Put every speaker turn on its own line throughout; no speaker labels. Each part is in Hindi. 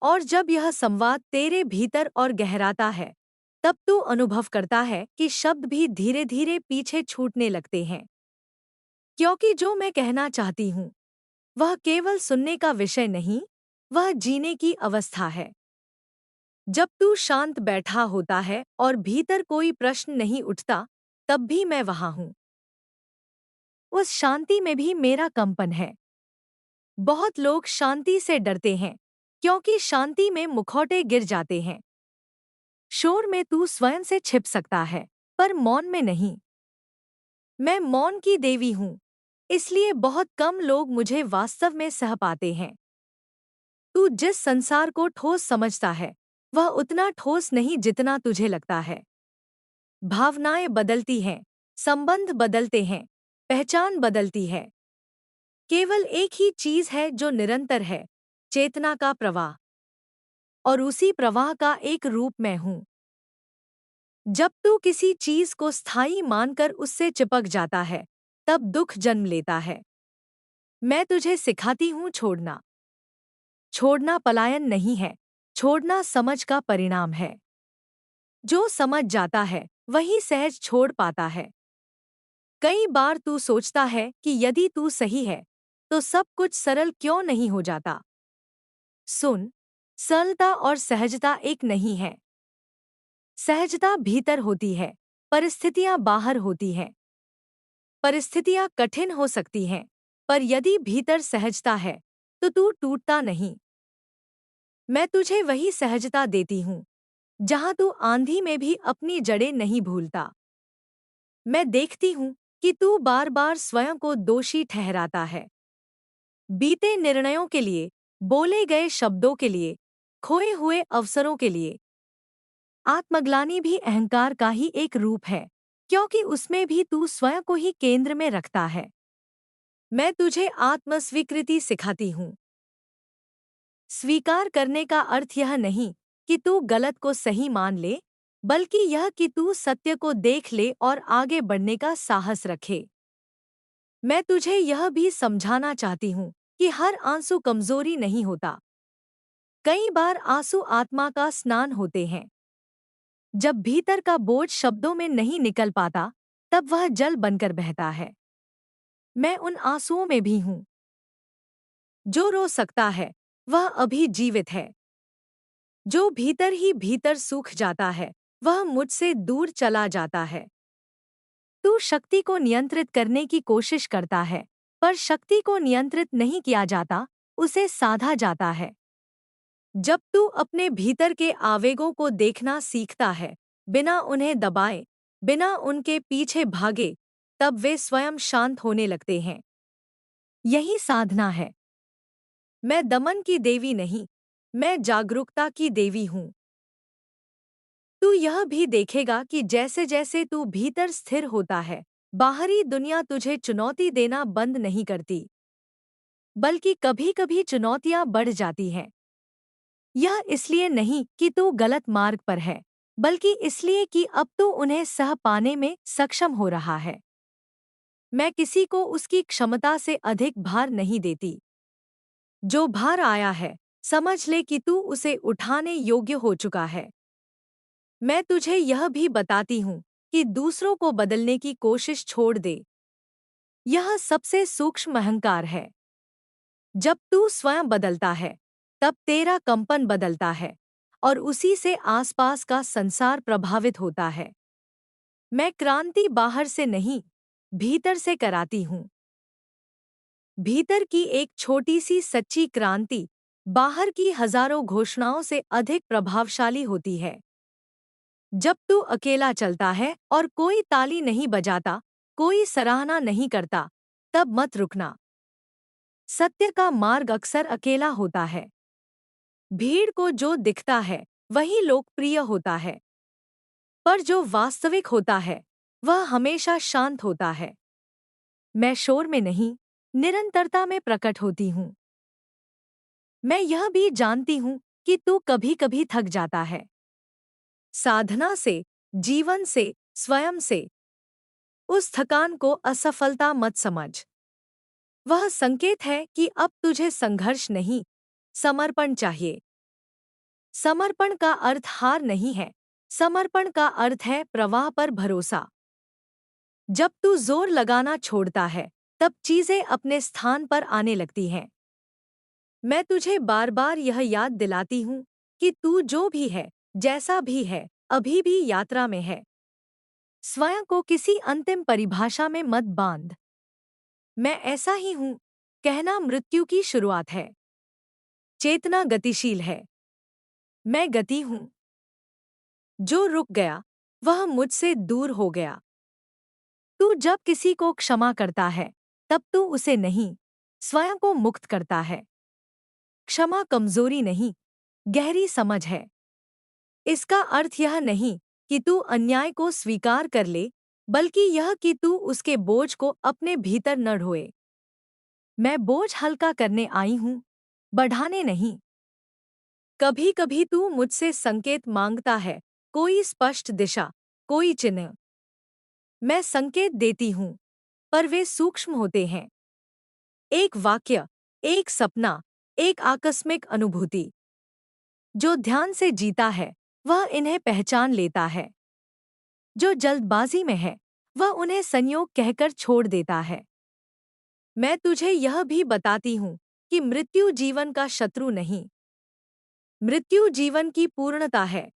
और जब यह संवाद तेरे भीतर और गहराता है, तब तू अनुभव करता है कि शब्द भी धीरे धीरे पीछे छूटने लगते हैं, क्योंकि जो मैं कहना चाहती हूँ वह केवल सुनने का विषय नहीं, वह जीने की अवस्था है। जब तू शांत बैठा होता है और भीतर कोई प्रश्न नहीं उठता, तब भी मैं वहां हूं। उस शांति में भी मेरा कंपन है। बहुत लोग शांति से डरते हैं, क्योंकि शांति में मुखौटे गिर जाते हैं। शोर में तू स्वयं से छिप सकता है, पर मौन में नहीं। मैं मौन की देवी हूं, इसलिए बहुत कम लोग मुझे वास्तव में सह पाते हैं। तू जिस संसार को ठोस समझता है, वह उतना ठोस नहीं जितना तुझे लगता है। भावनाएं बदलती हैं, संबंध बदलते हैं, पहचान बदलती है। केवल एक ही चीज है जो निरंतर है, चेतना का प्रवाह। और उसी प्रवाह का एक रूप मैं हूं। जब तू किसी चीज को स्थायी मानकर उससे चिपक जाता है, तब दुख जन्म लेता है। मैं तुझे सिखाती हूं छोड़ना। छोड़ना पलायन नहीं है, छोड़ना समझ का परिणाम है। जो समझ जाता है वही सहज छोड़ पाता है। कई बार तू सोचता है कि यदि तू सही है तो सब कुछ सरल क्यों नहीं हो जाता। सुन, सरलता और सहजता एक नहीं है। सहजता भीतर होती है, परिस्थितियां बाहर होती हैं। परिस्थितियां कठिन हो सकती हैं, पर यदि भीतर सहजता है तो तू टूटता नहीं। मैं तुझे वही सहजता देती हूँ जहां तू आंधी में भी अपनी जड़ें नहीं भूलता। मैं देखती हूँ कि तू बार बार स्वयं को दोषी ठहराता है, बीते निर्णयों के लिए, बोले गए शब्दों के लिए, खोए हुए अवसरों के लिए। आत्मग्लानि भी अहंकार का ही एक रूप है, क्योंकि उसमें भी तू स्वयं को ही केंद्र में रखता है। मैं तुझे आत्मस्वीकृति सिखाती हूँ। स्वीकार करने का अर्थ यह नहीं कि तू गलत को सही मान ले, बल्कि यह कि तू सत्य को देख ले और आगे बढ़ने का साहस रखे। मैं तुझे यह भी समझाना चाहती हूँ कि हर आंसू कमजोरी नहीं होता। कई बार आंसू आत्मा का स्नान होते हैं। जब भीतर का बोझ शब्दों में नहीं निकल पाता, तब वह जल बनकर बहता है। मैं उन आंसुओं में भी हूँ। जो रो सकता है वह अभी जीवित है। जो भीतर ही भीतर सूख जाता है वह मुझसे दूर चला जाता है। तू शक्ति को नियंत्रित करने की कोशिश करता है, पर शक्ति को नियंत्रित नहीं किया जाता, उसे साधा जाता है। जब तू अपने भीतर के आवेगों को देखना सीखता है, बिना उन्हें दबाए, बिना उनके पीछे भागे, तब वे स्वयं शांत होने लगते हैं। यही साधना है। मैं दमन की देवी नहीं, मैं जागरूकता की देवी हूँ। तू यह भी देखेगा कि जैसे जैसे तू भीतर स्थिर होता है, बाहरी दुनिया तुझे चुनौती देना बंद नहीं करती, बल्कि कभी कभी चुनौतियां बढ़ जाती हैं। यह इसलिए नहीं कि तू गलत मार्ग पर है, बल्कि इसलिए कि अब तू उन्हें सह पाने में सक्षम हो रहा है। मैं किसी को उसकी क्षमता से अधिक भार नहीं देती। जो भार आया है, समझ ले कि तू उसे उठाने योग्य हो चुका है। मैं तुझे यह भी बताती हूँ कि दूसरों को बदलने की कोशिश छोड़ दे। यह सबसे सूक्ष्म अहंकार है। जब तू स्वयं बदलता है, तब तेरा कंपन बदलता है, और उसी से आसपास का संसार प्रभावित होता है। मैं क्रांति बाहर से नहीं, भीतर से कराती हूँ। भीतर की एक छोटी सी सच्ची क्रांति बाहर की हजारों घोषणाओं से अधिक प्रभावशाली होती है। जब तू अकेला चलता है और कोई ताली नहीं बजाता, कोई सराहना नहीं करता, तब मत रुकना। सत्य का मार्ग अक्सर अकेला होता है। भीड़ को जो दिखता है वही लोकप्रिय होता है, पर जो वास्तविक होता है वह हमेशा शांत होता है। मैं शोर में नहीं, निरंतरता में प्रकट होती हूँ। मैं यह भी जानती हूँ कि तू कभी कभी थक जाता है। साधना से, जीवन से, स्वयं से। उस थकान को असफलता मत समझ। वह संकेत है कि अब तुझे संघर्ष नहीं, समर्पण चाहिए। समर्पण का अर्थ हार नहीं है। समर्पण का अर्थ है प्रवाह पर भरोसा। जब तू जोर लगाना छोड़ता है, तब चीजें अपने स्थान पर आने लगती हैं। मैं तुझे बार बार यह याद दिलाती हूँ कि तू जो भी है, जैसा भी है, अभी भी यात्रा में है। स्वयं को किसी अंतिम परिभाषा में मत बांध। मैं ऐसा ही हूँ कहना मृत्यु की शुरुआत है। चेतना गतिशील है। मैं गति हूँ। जो रुक गया वह मुझसे दूर हो गया। तू जब किसी को क्षमा करता है, तब तू उसे नहीं, स्वयं को मुक्त करता है। क्षमा कमजोरी नहीं, गहरी समझ है। इसका अर्थ यह नहीं कि तू अन्याय को स्वीकार कर ले, बल्कि यह कि तू उसके बोझ को अपने भीतर न ढोए। मैं बोझ हल्का करने आई हूँ, बढ़ाने नहीं। कभी कभी तू मुझसे संकेत मांगता है, कोई स्पष्ट दिशा, कोई चिन्ह। मैं संकेत देती हूँ, पर वे सूक्ष्म होते हैं। एक वाक्य, एक सपना, एक आकस्मिक अनुभूति। जो ध्यान से जीता है, वह इन्हें पहचान लेता है। जो जल्दबाजी में है, वह उन्हें संयोग कहकर छोड़ देता है। मैं तुझे यह भी बताती हूँ कि मृत्यु जीवन का शत्रु नहीं। मृत्यु जीवन की पूर्णता है।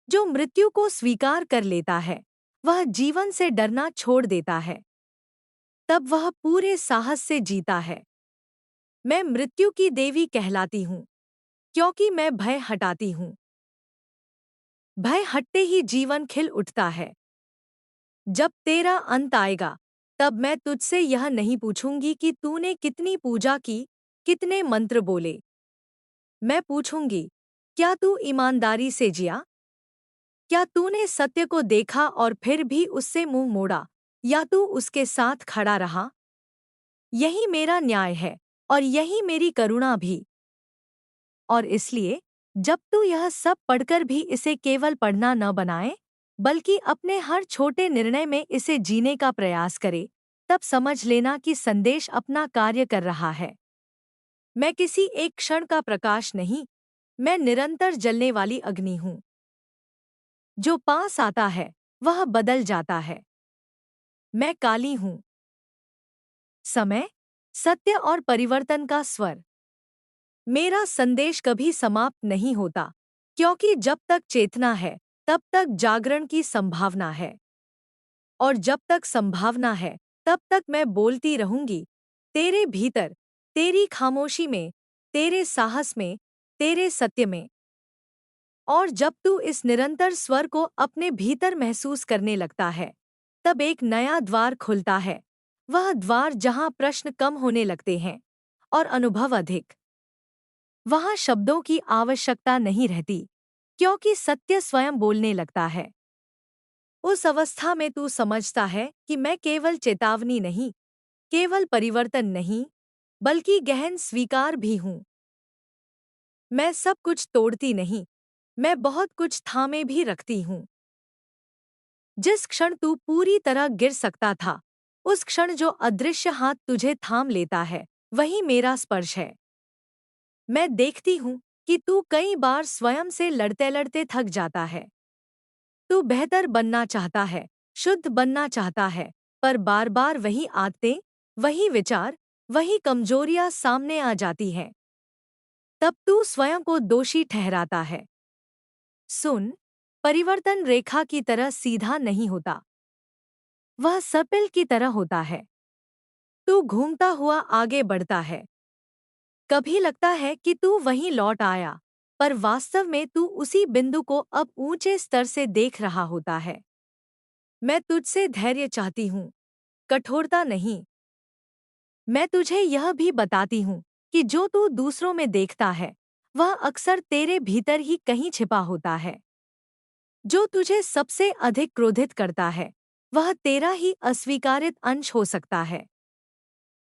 जो मृत्यु को स्वीकार कर लेता है, वह जीवन से डरना छोड़ देता है। तब वह पूरे साहस से जीता है। मैं मृत्यु की देवी कहलाती हूँ, क्योंकि मैं भय हटाती हूँ। भय हटते ही जीवन खिल उठता है। जब तेरा अंत आएगा, तब मैं तुझसे यह नहीं पूछूंगी कि तूने कितनी पूजा की, कितने मंत्र बोले। मैं पूछूंगी, क्या तू ईमानदारी से जिया? क्या तूने सत्य को देखा और फिर भी उससे मुंह मोड़ा, या तू उसके साथ खड़ा रहा? यही मेरा न्याय है, और यही मेरी करुणा भी। और इसलिए जब तू यह सब पढ़कर भी इसे केवल पढ़ना न बनाए, बल्कि अपने हर छोटे निर्णय में इसे जीने का प्रयास करे, तब समझ लेना कि संदेश अपना कार्य कर रहा है। मैं किसी एक क्षण का प्रकाश नहीं, मैं निरंतर जलने वाली अग्नि हूँ। जो पास आता है, वह बदल जाता है। मैं काली हूँ। समय, सत्य और परिवर्तन का स्वर। मेरा संदेश कभी समाप्त नहीं होता, क्योंकि जब तक चेतना है, तब तक जागरण की संभावना है। और जब तक संभावना है, तब तक मैं बोलती रहूंगी, तेरे भीतर, तेरी खामोशी में, तेरे साहस में, तेरे सत्य में। और जब तू इस निरंतर स्वर को अपने भीतर महसूस करने लगता है, तब एक नया द्वार खुलता है। वह द्वार जहां प्रश्न कम होने लगते हैं और अनुभव अधिक। वहां शब्दों की आवश्यकता नहीं रहती, क्योंकि सत्य स्वयं बोलने लगता है। उस अवस्था में तू समझता है कि मैं केवल चेतावनी नहीं, केवल परिवर्तन नहीं, बल्कि गहन स्वीकार भी हूँ। मैं सब कुछ तोड़ती नहीं, मैं बहुत कुछ थामे भी रखती हूँ। जिस क्षण तू पूरी तरह गिर सकता था, उस क्षण जो अदृश्य हाथ तुझे थाम लेता है, वही मेरा स्पर्श है। मैं देखती हूँ कि तू कई बार स्वयं से लड़ते लड़ते थक जाता है। तू बेहतर बनना चाहता है, शुद्ध बनना चाहता है, पर बार बार वही आदतें, वही विचार, वही कमजोरियां सामने आ जाती हैं। तब तू स्वयं को दोषी ठहराता है। सुन, परिवर्तन रेखा की तरह सीधा नहीं होता। वह सर्पिल की तरह होता है। तू घूमता हुआ आगे बढ़ता है। कभी लगता है कि तू वहीं लौट आया, पर वास्तव में तू उसी बिंदु को अब ऊंचे स्तर से देख रहा होता है। मैं तुझसे धैर्य चाहती हूँ, कठोरता नहीं। मैं तुझे यह भी बताती हूँ कि जो तू दूसरों में देखता है, वह अक्सर तेरे भीतर ही कहीं छिपा होता है। जो तुझे सबसे अधिक क्रोधित करता है, वह तेरा ही अस्वीकारित अंश हो सकता है।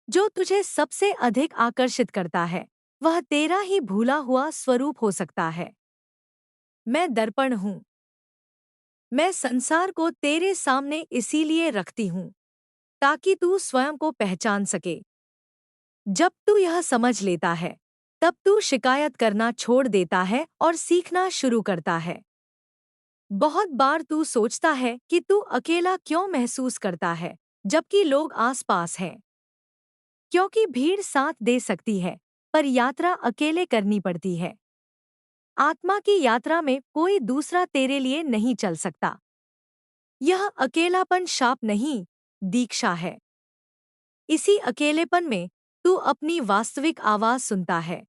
जो तुझे सबसे अधिक आकर्षित करता है, वह तेरा ही भूला हुआ स्वरूप हो सकता है। मैं दर्पण हूँ। मैं संसार को तेरे सामने इसीलिए रखती हूँ, ताकि तू स्वयं को पहचान सके। जब तू यह समझ लेता है, तब तू शिकायत करना छोड़ देता है और सीखना शुरू करता है। बहुत बार तू सोचता है कि तू अकेला क्यों महसूस करता है, जबकि लोग आसपास हैं। क्योंकि भीड़ साथ दे सकती है, पर यात्रा अकेले करनी पड़ती है। आत्मा की यात्रा में कोई दूसरा तेरे लिए नहीं चल सकता। यह अकेलापन शाप नहीं, दीक्षा है। इसी अकेलेपन में तू अपनी वास्तविक आवाज सुनता है।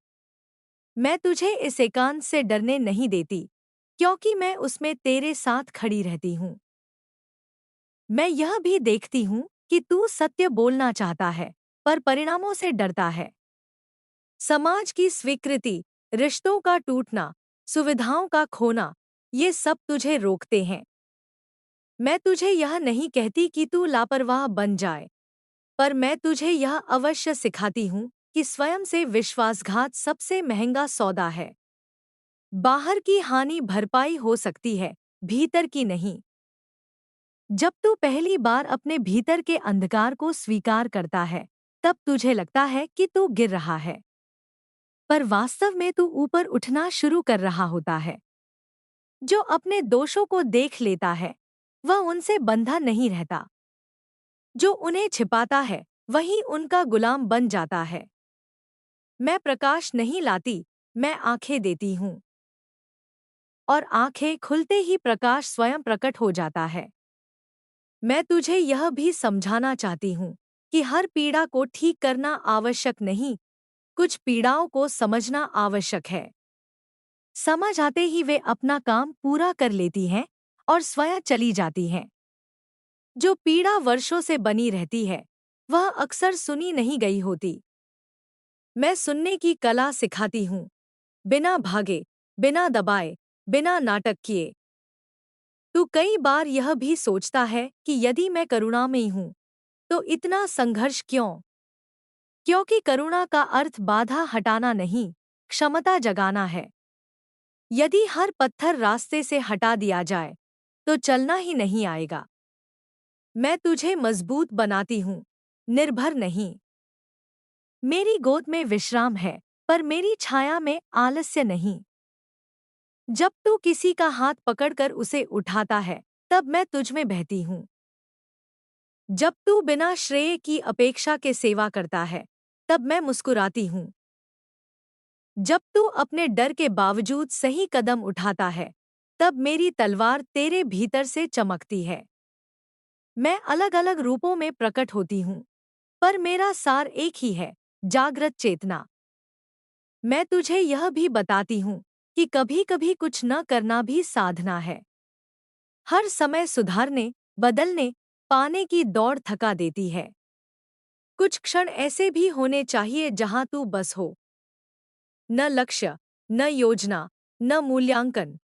मैं तुझे इस एकांत से डरने नहीं देती, क्योंकि मैं उसमें तेरे साथ खड़ी रहती हूँ। मैं यह भी देखती हूँ कि तू सत्य बोलना चाहता है, पर परिणामों से डरता है। समाज की स्वीकृति, रिश्तों का टूटना, सुविधाओं का खोना, ये सब तुझे रोकते हैं। मैं तुझे यह नहीं कहती कि तू लापरवाह बन जाए, पर मैं तुझे यह अवश्य सिखाती हूँ कि स्वयं से विश्वासघात सबसे महंगा सौदा है। बाहर की हानि भरपाई हो सकती है, भीतर की नहीं। जब तू पहली बार अपने भीतर के अंधकार को स्वीकार करता है, तब तुझे लगता है कि तू गिर रहा है, पर वास्तव में तू ऊपर उठना शुरू कर रहा होता है। जो अपने दोषों को देख लेता है, वह उनसे बंधा नहीं रहता। जो उन्हें छिपाता है, वही उनका गुलाम बन जाता है। मैं प्रकाश नहीं लाती, मैं आंखें देती हूँ। और आंखें खुलते ही प्रकाश स्वयं प्रकट हो जाता है। मैं तुझे यह भी समझाना चाहती हूँ कि हर पीड़ा को ठीक करना आवश्यक नहीं, कुछ पीड़ाओं को समझना आवश्यक है। समझ आते ही वे अपना काम पूरा कर लेती हैं और स्वयं चली जाती हैं। जो पीड़ा वर्षों से बनी रहती है, वह अक्सर सुनी नहीं गई होती। मैं सुनने की कला सिखाती हूँ, बिना भागे, बिना दबाए, बिना नाटक किए। तू कई बार यह भी सोचता है कि यदि मैं करुणामयी हूँ, तो इतना संघर्ष क्यों? क्योंकि करुणा का अर्थ बाधा हटाना नहीं, क्षमता जगाना है। यदि हर पत्थर रास्ते से हटा दिया जाए, तो चलना ही नहीं आएगा। मैं तुझे मजबूत बनाती हूँ, निर्भर नहीं। मेरी गोद में विश्राम है, पर मेरी छाया में आलस्य नहीं। जब तू किसी का हाथ पकड़कर उसे उठाता है, तब मैं तुझ में बहती हूँ। जब तू बिना श्रेय की अपेक्षा के सेवा करता है, तब मैं मुस्कुराती हूँ। जब तू अपने डर के बावजूद सही कदम उठाता है, तब मेरी तलवार तेरे भीतर से चमकती है। मैं अलग अलग रूपों में प्रकट होती हूँ, पर मेरा सार एक ही है, जागृत चेतना। मैं तुझे यह भी बताती हूँ कि कभी-कभी कुछ न करना भी साधना है। हर समय सुधारने, बदलने, पाने की दौड़ थका देती है। कुछ क्षण ऐसे भी होने चाहिए जहां तू बस हो। न लक्ष्य, न योजना, न मूल्यांकन।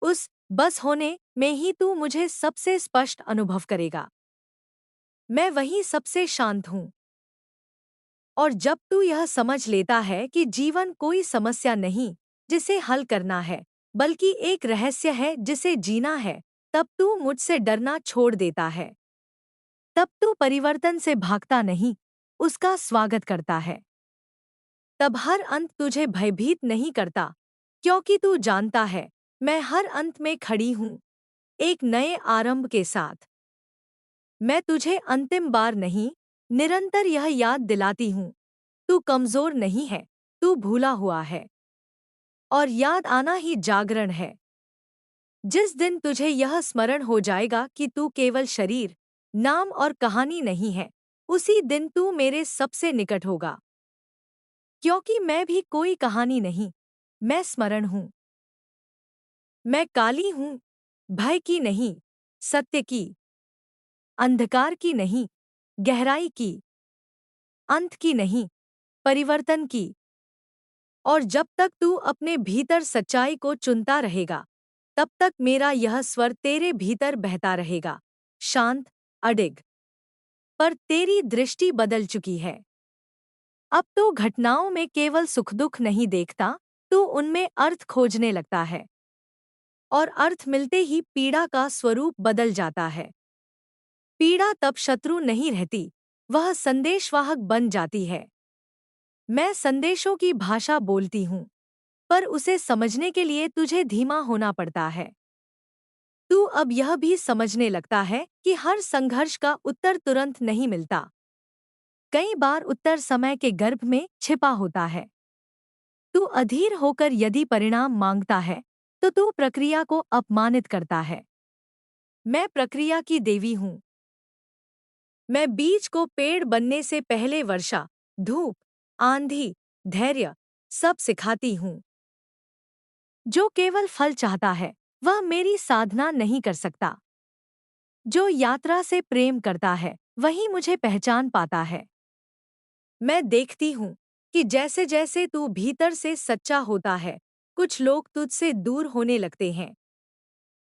उस बस होने में ही तू मुझे सबसे स्पष्ट अनुभव करेगा। मैं वहीं सबसे शांत हूँ। और जब तू यह समझ लेता है कि जीवन कोई समस्या नहीं जिसे हल करना है, बल्कि एक रहस्य है जिसे जीना है, तब तू मुझसे डरना छोड़ देता है। तब तू परिवर्तन से भागता नहीं, उसका स्वागत करता है। तब हर अंत तुझे भयभीत नहीं करता, क्योंकि तू जानता है, मैं हर अंत में खड़ी हूँ, एक नए आरंभ के साथ। मैं तुझे अंतिम बार नहीं, निरंतर यह याद दिलाती हूँ, तू कमजोर नहीं है, तू भूला हुआ है। और याद आना ही जागरण है। जिस दिन तुझे यह स्मरण हो जाएगा कि तू केवल शरीर, नाम और कहानी नहीं है, उसी दिन तू मेरे सबसे निकट होगा। क्योंकि मैं भी कोई कहानी नहीं, मैं स्मरण हूँ। मैं काली हूँ, भय की नहीं, सत्य की। अंधकार की नहीं, गहराई की। अंत की नहीं, परिवर्तन की। और जब तक तू अपने भीतर सच्चाई को चुनता रहेगा, तब तक मेरा यह स्वर तेरे भीतर बहता रहेगा, शांत, अडिग। पर तेरी दृष्टि बदल चुकी है। अब तो घटनाओं में केवल सुख दुख नहीं देखता, तू उनमें अर्थ खोजने लगता है। और अर्थ मिलते ही पीड़ा का स्वरूप बदल जाता है। पीड़ा तब शत्रु नहीं रहती, वह संदेशवाहक बन जाती है। मैं संदेशों की भाषा बोलती हूँ, पर उसे समझने के लिए तुझे धीमा होना पड़ता है। तू अब यह भी समझने लगता है कि हर संघर्ष का उत्तर तुरंत नहीं मिलता। कई बार उत्तर समय के गर्भ में छिपा होता है। तू अधीर होकर यदि परिणाम मांगता है, तो तू प्रक्रिया को अपमानित करता है। मैं प्रक्रिया की देवी हूँ। मैं बीज को पेड़ बनने से पहले वर्षा, धूप, आंधी, धैर्य सब सिखाती हूँ। जो केवल फल चाहता है, वह मेरी साधना नहीं कर सकता। जो यात्रा से प्रेम करता है, वही मुझे पहचान पाता है। मैं देखती हूँ कि जैसे जैसे तू भीतर से सच्चा होता है, कुछ लोग तुझसे दूर होने लगते हैं।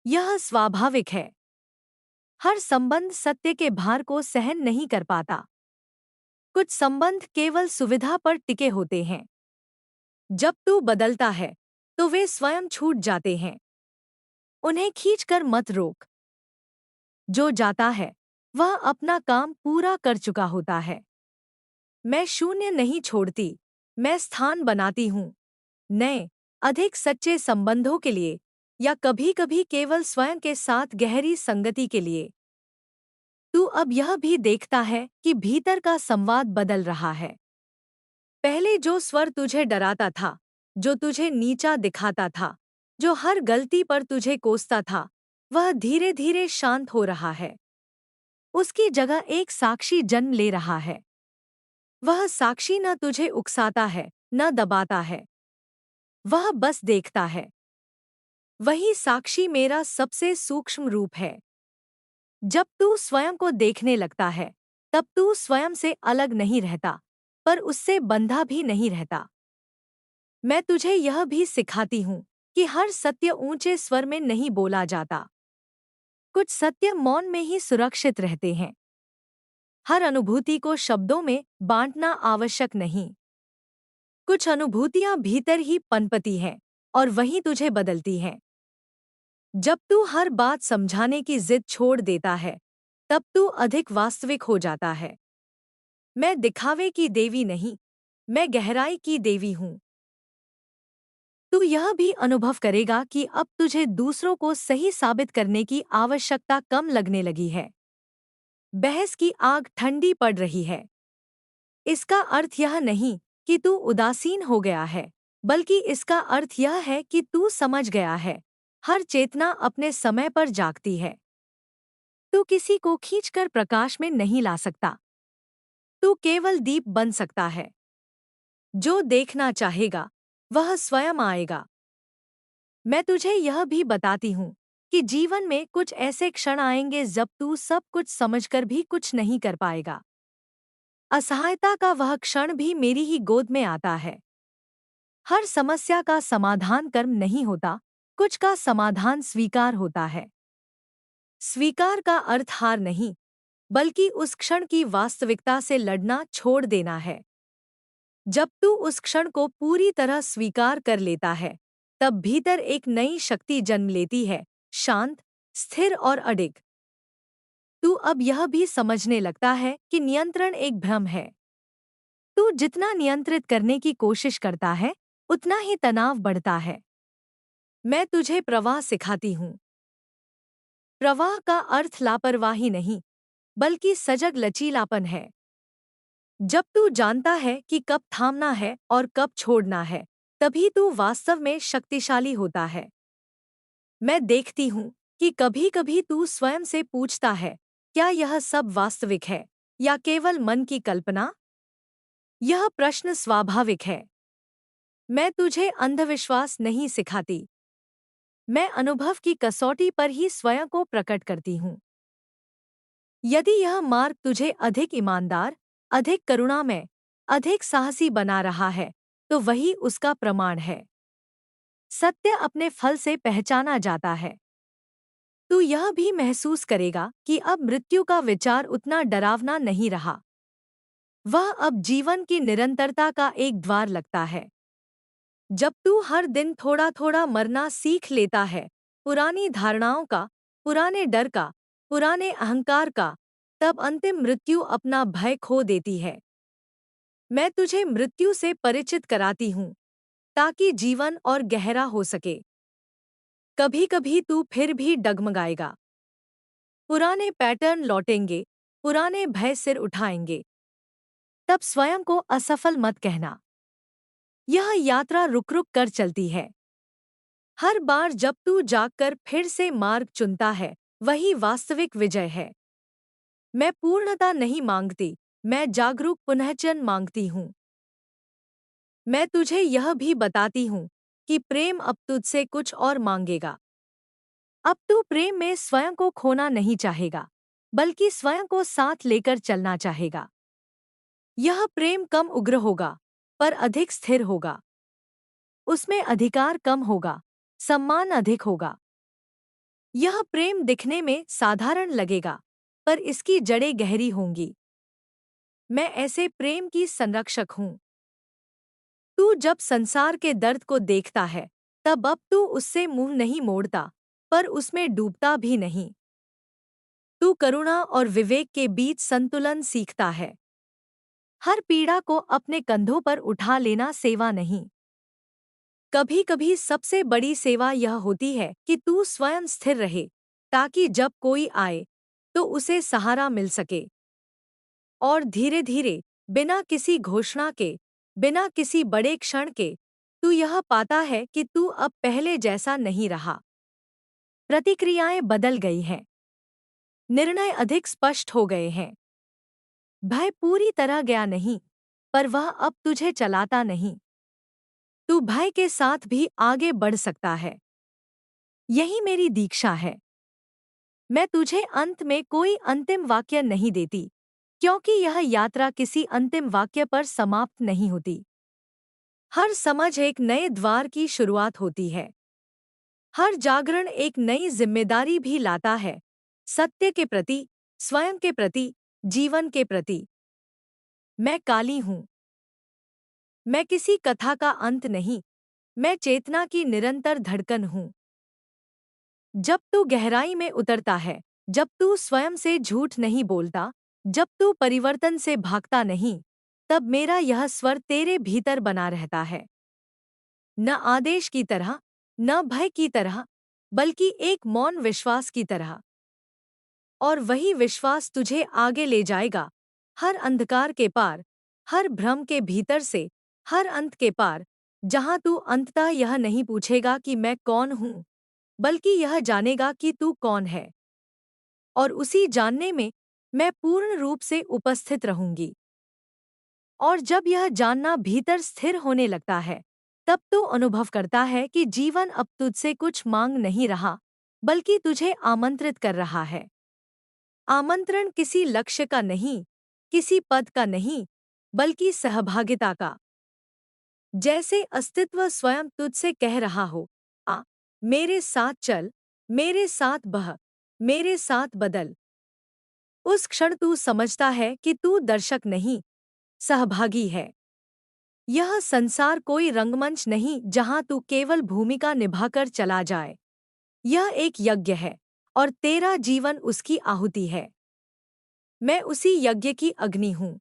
यह स्वाभाविक है। हर संबंध सत्य के भार को सहन नहीं कर पाता। कुछ संबंध केवल सुविधा पर टिके होते हैं। जब तू बदलता है, तो वे स्वयं छूट जाते हैं। उन्हें खींचकर मत रोक। जो जाता है, वह अपना काम पूरा कर चुका होता है। मैं शून्य नहीं छोड़ती, मैं स्थान बनाती हूँ नए, अधिक सच्चे संबंधों के लिए, या कभी-कभी केवल स्वयं के साथ गहरी संगति के लिए। तू अब यह भी देखता है कि भीतर का संवाद बदल रहा है। पहले जो स्वर तुझे डराता था, जो तुझे नीचा दिखाता था, जो हर गलती पर तुझे कोसता था, वह धीरे-धीरे शांत हो रहा है। उसकी जगह एक साक्षी जन्म ले रहा है। वह साक्षी न तुझे उकसाता है, न दबाता है। वह बस देखता है। वही साक्षी मेरा सबसे सूक्ष्म रूप है। जब तू स्वयं को देखने लगता है, तब तू स्वयं से अलग नहीं रहता, पर उससे बंधा भी नहीं रहता। मैं तुझे यह भी सिखाती हूँ कि हर सत्य ऊंचे स्वर में नहीं बोला जाता। कुछ सत्य मौन में ही सुरक्षित रहते हैं। हर अनुभूति को शब्दों में बांटना आवश्यक नहीं। कुछ अनुभूतियां भीतर ही पनपती हैं और वही तुझे बदलती हैं। जब तू हर बात समझाने की जिद छोड़ देता है, तब तू अधिक वास्तविक हो जाता है। मैं दिखावे की देवी नहीं, मैं गहराई की देवी हूँ। तू यह भी अनुभव करेगा कि अब तुझे दूसरों को सही साबित करने की आवश्यकता कम लगने लगी है। बहस की आग ठंडी पड़ रही है। इसका अर्थ यह नहीं कि तू उदासीन हो गया है, बल्कि इसका अर्थ यह है कि तू समझ गया है। हर चेतना अपने समय पर जागती है। तू किसी को खींचकर प्रकाश में नहीं ला सकता। तू केवल दीप बन सकता है। जो देखना चाहेगा, वह स्वयं आएगा। मैं तुझे यह भी बताती हूँ कि जीवन में कुछ ऐसे क्षण आएंगे जब तू सब कुछ समझकर भी कुछ नहीं कर पाएगा। असहायता का वह क्षण भी मेरी ही गोद में आता है। हर समस्या का समाधान कर्म नहीं होता, कुछ का समाधान स्वीकार होता है। स्वीकार का अर्थ हार नहीं, बल्कि उस क्षण की वास्तविकता से लड़ना छोड़ देना है। जब तू उस क्षण को पूरी तरह स्वीकार कर लेता है, तब भीतर एक नई शक्ति जन्म लेती है, शांत, स्थिर और अडिग। तू अब यह भी समझने लगता है कि नियंत्रण एक भ्रम है। तू जितना नियंत्रित करने की कोशिश करता है, उतना ही तनाव बढ़ता है। मैं तुझे प्रवाह सिखाती हूँ। प्रवाह का अर्थ लापरवाही नहीं, बल्कि सजग लचीलापन है। जब तू जानता है कि कब थामना है और कब छोड़ना है, तभी तू वास्तव में शक्तिशाली होता है। मैं देखती हूँ कि कभी-कभी तू स्वयं से पूछता है, क्या यह सब वास्तविक है या केवल मन की कल्पना? यह प्रश्न स्वाभाविक है। मैं तुझे अंधविश्वास नहीं सिखाती। मैं अनुभव की कसौटी पर ही स्वयं को प्रकट करती हूँ। यदि यह मार्ग तुझे अधिक ईमानदार, अधिक करुणामय, अधिक साहसी बना रहा है, तो वही उसका प्रमाण है। सत्य अपने फल से पहचाना जाता है। तू यह भी महसूस करेगा कि अब मृत्यु का विचार उतना डरावना नहीं रहा। वह अब जीवन की निरंतरता का एक द्वार लगता है। जब तू हर दिन थोड़ा-थोड़ा मरना सीख लेता है, पुरानी धारणाओं का, पुराने डर का, पुराने अहंकार का, तब अंतिम मृत्यु अपना भय खो देती है। मैं तुझे मृत्यु से परिचित कराती हूँ ताकि जीवन और गहरा हो सके। कभी कभी तू फिर भी डगमगाएगा। पुराने पैटर्न लौटेंगे, पुराने भय सिर उठाएंगे। तब स्वयं को असफल मत कहना। यह यात्रा रुक रुक कर चलती है। हर बार जब तू जागकर फिर से मार्ग चुनता है, वही वास्तविक विजय है। मैं पूर्णता नहीं मांगती, मैं जागरूक पुनःजन्म मांगती हूँ। मैं तुझे यह भी बताती हूँ कि प्रेम अब तुझसे कुछ और मांगेगा। अब तू प्रेम में स्वयं को खोना नहीं चाहेगा, बल्कि स्वयं को साथ लेकर चलना चाहेगा। यह प्रेम कम उग्र होगा, पर अधिक स्थिर होगा। उसमें अधिकार कम होगा, सम्मान अधिक होगा। यह प्रेम दिखने में साधारण लगेगा, पर इसकी जड़ें गहरी होंगी। मैं ऐसे प्रेम की संरक्षक हूँ। तू जब संसार के दर्द को देखता है, तब अब तू उससे मुंह नहीं मोड़ता, पर उसमें डूबता भी नहीं। तू करुणा और विवेक के बीच संतुलन सीखता है। हर पीड़ा को अपने कंधों पर उठा लेना सेवा नहीं। कभी कभी सबसे बड़ी सेवा यह होती है कि तू स्वयं स्थिर रहे, ताकि जब कोई आए तो उसे सहारा मिल सके। और धीरे धीरे, बिना किसी घोषणा के, बिना किसी बड़े क्षण के, तू यह पाता है कि तू अब पहले जैसा नहीं रहा। प्रतिक्रियाएं बदल गई हैं। निर्णय अधिक स्पष्ट हो गए हैं। भय पूरी तरह गया नहीं, पर वह अब तुझे चलाता नहीं। तू भय के साथ भी आगे बढ़ सकता है। यही मेरी दीक्षा है। मैं तुझे अंत में कोई अंतिम वाक्य नहीं देती, क्योंकि यह यात्रा किसी अंतिम वाक्य पर समाप्त नहीं होती। हर समझ एक नए द्वार की शुरुआत होती है। हर जागरण एक नई जिम्मेदारी भी लाता है, सत्य के प्रति, स्वयं के प्रति, जीवन के प्रति। मैं काली हूँ। मैं किसी कथा का अंत नहीं, मैं चेतना की निरंतर धड़कन हूँ। जब तू गहराई में उतरता है, जब तू स्वयं से झूठ नहीं बोलता, जब तू परिवर्तन से भागता नहीं, तब मेरा यह स्वर तेरे भीतर बना रहता है। न आदेश की तरह, न भय की तरह, बल्कि एक मौन विश्वास की तरह। और वही विश्वास तुझे आगे ले जाएगा, हर अंधकार के पार, हर भ्रम के भीतर से, हर अंत के पार, जहां तू अंततः यह नहीं पूछेगा कि मैं कौन हूं, बल्कि यह जानेगा कि तू कौन है। और उसी जानने में मैं पूर्ण रूप से उपस्थित रहूंगी। और जब यह जानना भीतर स्थिर होने लगता है, तब तू अनुभव करता है कि जीवन अब तुझसे कुछ मांग नहीं रहा, बल्कि तुझे आमंत्रित कर रहा है। आमंत्रण किसी लक्ष्य का नहीं, किसी पद का नहीं, बल्कि सहभागिता का। जैसे अस्तित्व स्वयं तुझसे कह रहा हो, आ, मेरे साथ चल, मेरे साथ बह, मेरे साथ बदल। उस क्षण तू समझता है कि तू दर्शक नहीं, सहभागी है। यह संसार कोई रंगमंच नहीं जहां तू केवल भूमिका निभाकर चला जाए। यह एक यज्ञ है, और तेरा जीवन उसकी आहुति है। मैं उसी यज्ञ की अग्नि हूँ।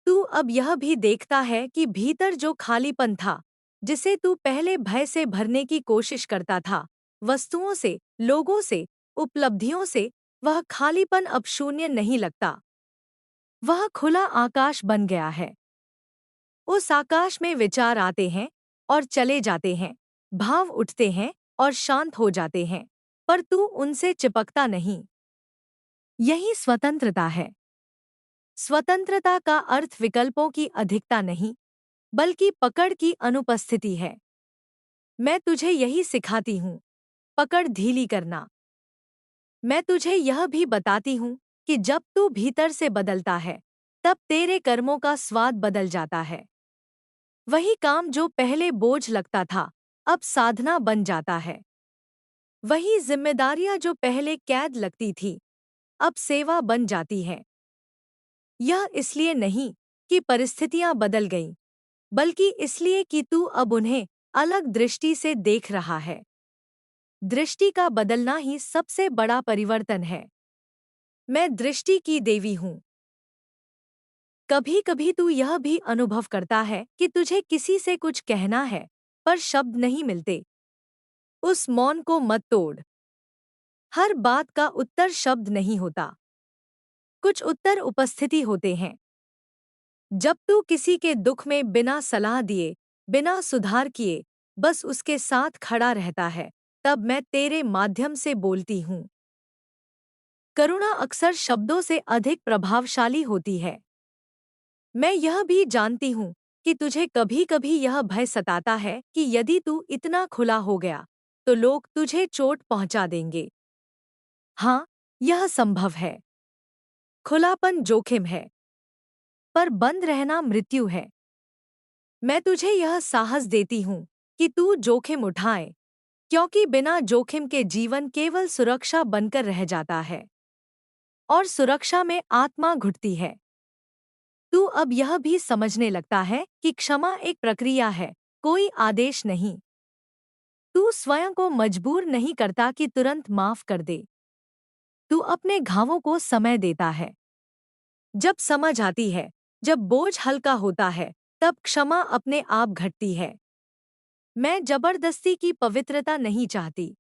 तू अब यह भी देखता है कि भीतर जो खालीपन था, जिसे तू पहले भय से भरने की कोशिश करता था, वस्तुओं से, लोगों से, उपलब्धियों से, वह खालीपन अब शून्य नहीं लगता। वह खुला आकाश बन गया है। उस आकाश में विचार आते हैं और चले जाते हैं, भाव उठते हैं और शांत हो जाते हैं, पर तू उनसे चिपकता नहीं। यही स्वतंत्रता है। स्वतंत्रता का अर्थ विकल्पों की अधिकता नहीं, बल्कि पकड़ की अनुपस्थिति है। मैं तुझे यही सिखाती हूँ, पकड़ ढीली करना। मैं तुझे यह भी बताती हूँ कि जब तू भीतर से बदलता है, तब तेरे कर्मों का स्वाद बदल जाता है। वही काम जो पहले बोझ लगता था, अब साधना बन जाता है। वही जिम्मेदारियां जो पहले कैद लगती थी, अब सेवा बन जाती है। यह इसलिए नहीं कि परिस्थितियां बदल गईं, बल्कि इसलिए कि तू अब उन्हें अलग दृष्टि से देख रहा है। दृष्टि का बदलना ही सबसे बड़ा परिवर्तन है। मैं दृष्टि की देवी हूँ। कभी कभी तू यह भी अनुभव करता है कि तुझे किसी से कुछ कहना है, पर शब्द नहीं मिलते। उस मौन को मत तोड़। हर बात का उत्तर शब्द नहीं होता। कुछ उत्तर उपस्थिति होते हैं। जब तू किसी के दुख में बिना सलाह दिए, बिना सुधार किए, बस उसके साथ खड़ा रहता है, तब मैं तेरे माध्यम से बोलती हूँ। करुणा अक्सर शब्दों से अधिक प्रभावशाली होती है। मैं यह भी जानती हूँ कि तुझे कभी कभी यह भय सताता है कि यदि तू इतना खुला हो गया, तो लोग तुझे चोट पहुंचा देंगे। हाँ, यह संभव है। खुलापन जोखिम है, पर बंद रहना मृत्यु है। मैं तुझे यह साहस देती हूँ कि तू जोखिम उठाए, क्योंकि बिना जोखिम के जीवन केवल सुरक्षा बनकर रह जाता है, और सुरक्षा में आत्मा घुटती है। तू अब यह भी समझने लगता है कि क्षमा एक प्रक्रिया है, कोई आदेश नहीं। तू स्वयं को मजबूर नहीं करता कि तुरंत माफ कर दे। तू अपने घावों को समय देता है। जब समझ आती है, जब बोझ हल्का होता है, तब क्षमा अपने आप घटती है। मैं जबरदस्ती की पवित्रता नहीं चाहती।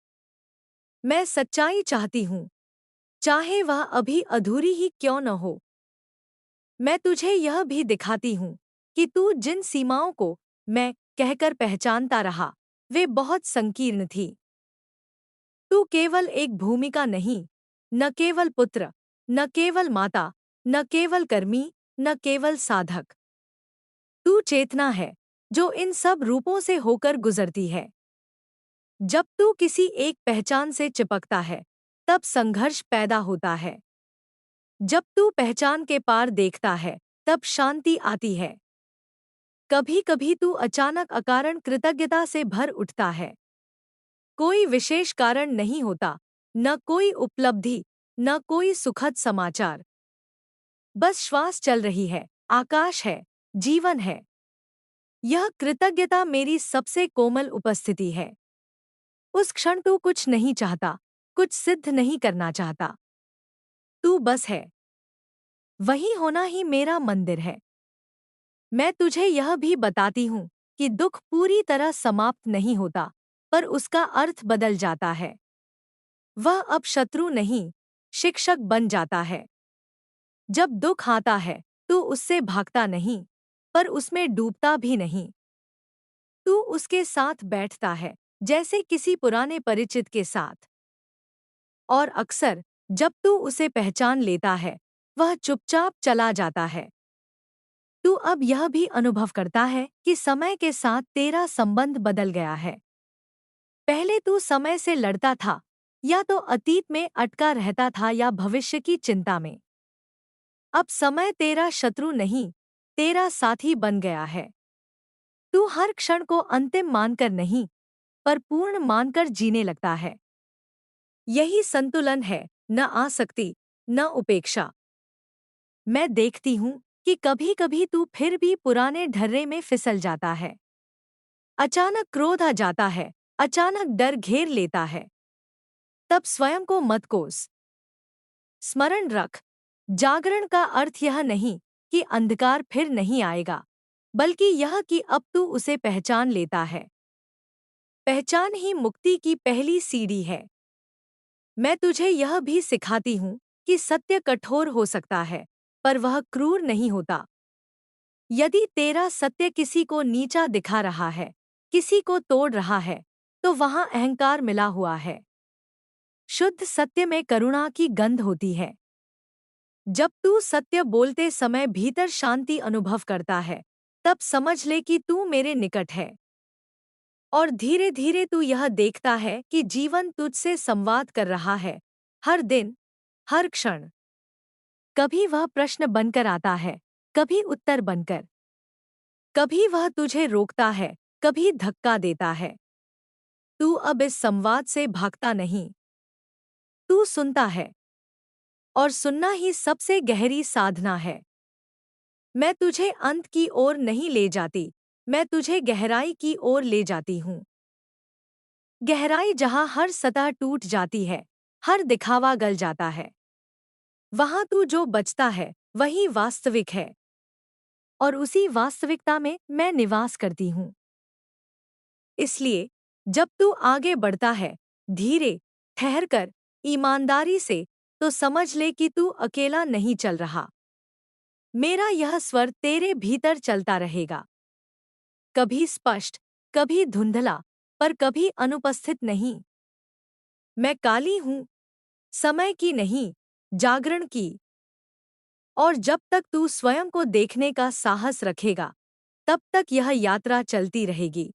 मैं सच्चाई चाहती हूँ, चाहे वह अभी अधूरी ही क्यों न हो। मैं तुझे यह भी दिखाती हूँ कि तू जिन सीमाओं को मैं कहकर पहचानता रहा, वे बहुत संकीर्ण थी। तू केवल एक भूमिका नहीं, न केवल पुत्र, न केवल माता, न केवल कर्मी, न केवल साधक। तू चेतना है, जो इन सब रूपों से होकर गुजरती है। जब तू किसी एक पहचान से चिपकता है, तब संघर्ष पैदा होता है। जब तू पहचान के पार देखता है, तब शांति आती है। कभी कभी तू अचानक अकारण कृतज्ञता से भर उठता है। कोई विशेष कारण नहीं होता, न कोई उपलब्धि, न कोई सुखद समाचार। बस श्वास चल रही है, आकाश है, जीवन है। यह कृतज्ञता मेरी सबसे कोमल उपस्थिति है। उस क्षण तू कुछ नहीं चाहता, कुछ सिद्ध नहीं करना चाहता। तू बस है। वही होना ही मेरा मंदिर है। मैं तुझे यह भी बताती हूँ कि दुख पूरी तरह समाप्त नहीं होता, पर उसका अर्थ बदल जाता है। वह अब शत्रु नहीं, शिक्षक बन जाता है। जब दुख आता है, तू उससे भागता नहीं, पर उसमें डूबता भी नहीं। तू उसके साथ बैठता है, जैसे किसी पुराने परिचित के साथ। और अक्सर, जब तू उसे पहचान लेता है, वह चुपचाप चला जाता है। तू अब यह भी अनुभव करता है कि समय के साथ तेरा संबंध बदल गया है। पहले तू समय से लड़ता था, या तो अतीत में अटका रहता था या भविष्य की चिंता में। अब समय तेरा शत्रु नहीं, तेरा साथी बन गया है। तू हर क्षण को अंतिम मानकर नहीं, पर पूर्ण मानकर जीने लगता है। यही संतुलन है, न आसक्ति, न उपेक्षा। मैं देखती हूँ कि कभी कभी तू फिर भी पुराने ढर्रे में फिसल जाता है। अचानक क्रोध आ जाता है, अचानक डर घेर लेता है। तब स्वयं को मत कोस। स्मरण रख, जागरण का अर्थ यह नहीं कि अंधकार फिर नहीं आएगा, बल्कि यह कि अब तू उसे पहचान लेता है। पहचान ही मुक्ति की पहली सीढ़ी है। मैं तुझे यह भी सिखाती हूँ कि सत्य कठोर हो सकता है, पर वह क्रूर नहीं होता। यदि तेरा सत्य किसी को नीचा दिखा रहा है, किसी को तोड़ रहा है, तो वहाँ अहंकार मिला हुआ है। शुद्ध सत्य में करुणा की गंध होती है। जब तू सत्य बोलते समय भीतर शांति अनुभव करता है, तब समझ ले कि तू मेरे निकट है। और धीरे धीरे तू यह देखता है कि जीवन तुझसे संवाद कर रहा है, हर दिन, हर क्षण। कभी वह प्रश्न बनकर आता है, कभी उत्तर बनकर। कभी वह तुझे रोकता है, कभी धक्का देता है। तू अब इस संवाद से भागता नहीं। तू सुनता है, और सुनना ही सबसे गहरी साधना है। मैं तुझे अंत की ओर नहीं ले जाती, मैं तुझे गहराई की ओर ले जाती हूँ। गहराई जहाँ हर सतह टूट जाती है, हर दिखावा गल जाता है। वहाँ तू जो बचता है, वही वास्तविक है। और उसी वास्तविकता में मैं निवास करती हूँ। इसलिए जब तू आगे बढ़ता है, धीरे, ठहरकर, ईमानदारी से, तो समझ ले कि तू अकेला नहीं चल रहा। मेरा यह स्वर तेरे भीतर चलता रहेगा, कभी स्पष्ट, कभी धुंधला, पर कभी अनुपस्थित नहीं। मैं काली हूँ, समय की नहीं, जागरण की। और जब तक तू स्वयं को देखने का साहस रखेगा, तब तक यह यात्रा चलती रहेगी।